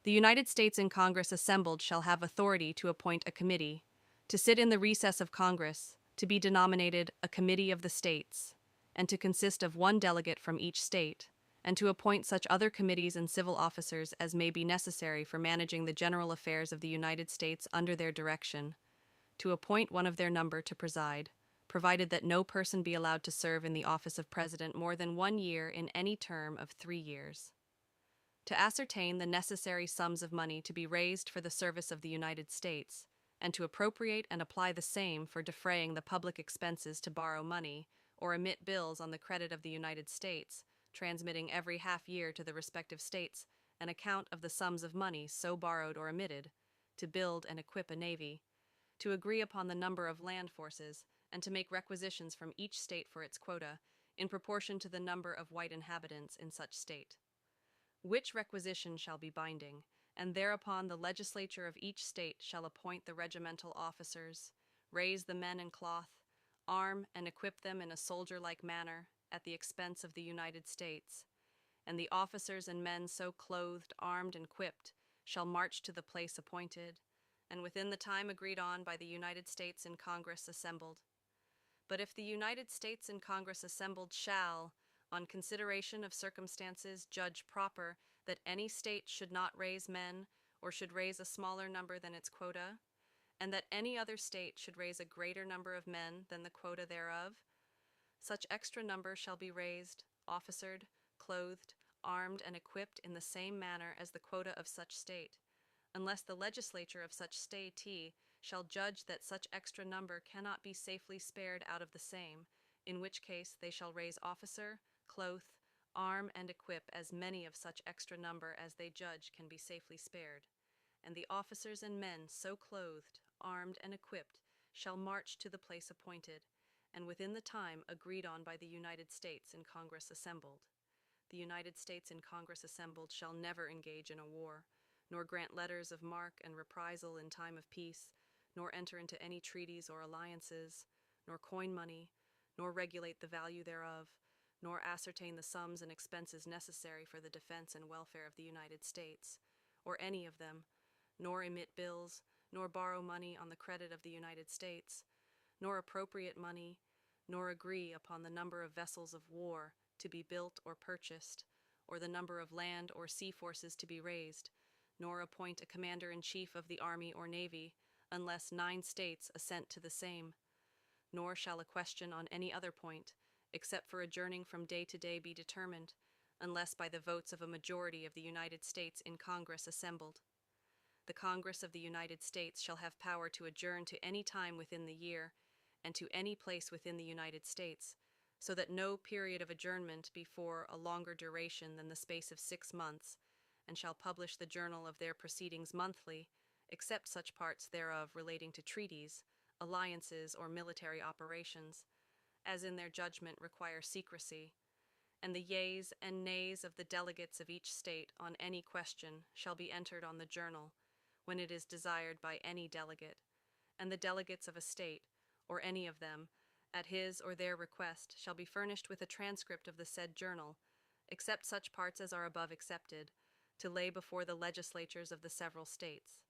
The United States in Congress assembled shall have authority to appoint a committee, to sit in the recess of Congress, to be denominated a committee of the states, and to consist of one delegate from each state, and to appoint such other committees and civil officers as may be necessary for managing the general affairs of the United States under their direction, to appoint one of their number to preside, provided that no person be allowed to serve in the office of President more than 1 year in any term of 3 years. To ascertain the necessary sums of money to be raised for the service of the United States, and to appropriate and apply the same for defraying the public expenses to borrow money, or emit bills on the credit of the United States, transmitting every half year to the respective states an account of the sums of money so borrowed or emitted, to build and equip a navy, to agree upon the number of land forces, and to make requisitions from each state for its quota, in proportion to the number of white inhabitants in such state. Which requisition shall be binding, and thereupon the legislature of each state shall appoint the regimental officers, raise the men in cloth, arm and equip them in a soldier-like manner, at the expense of the United States, and the officers and men so clothed, armed, and equipped shall march to the place appointed, and within the time agreed on by the United States in Congress assembled. But if the United States in Congress assembled shall, on consideration of circumstances, judge proper that any state should not raise men, or should raise a smaller number than its quota, and that any other state should raise a greater number of men than the quota thereof, such extra number shall be raised, officered, clothed, armed, and equipped in the same manner as the quota of such state, unless the legislature of such state shall judge that such extra number cannot be safely spared out of the same, in which case they shall raise officer, clothe, arm, and equip as many of such extra number as they judge can be safely spared, and the officers and men so clothed, armed, and equipped shall march to the place appointed, and within the time agreed on by the United States in Congress assembled. The United States in Congress assembled shall never engage in a war, nor grant letters of marque and reprisal in time of peace, nor enter into any treaties or alliances, nor coin money, nor regulate the value thereof, nor ascertain the sums and expenses necessary for the defense and welfare of the United States, or any of them, nor emit bills, nor borrow money on the credit of the United States, nor appropriate money, nor agree upon the number of vessels of war to be built or purchased, or the number of land or sea forces to be raised, nor appoint a commander-in-chief of the army or navy, unless 9 states assent to the same. Nor shall a question on any other point, except for adjourning from day to day, be determined, unless by the votes of a majority of the United States in Congress assembled. The Congress of the United States shall have power to adjourn to any time within the year, and to any place within the United States, so that no period of adjournment be for a longer duration than the space of 6 months, and shall publish the journal of their proceedings monthly, except such parts thereof relating to treaties, alliances, or military operations, as in their judgment require secrecy, and the yeas and nays of the delegates of each state on any question shall be entered on the journal, when it is desired by any delegate, and the delegates of a state, or any of them, at his or their request, shall be furnished with a transcript of the said journal, except such parts as are above excepted, to lay before the legislatures of the several states.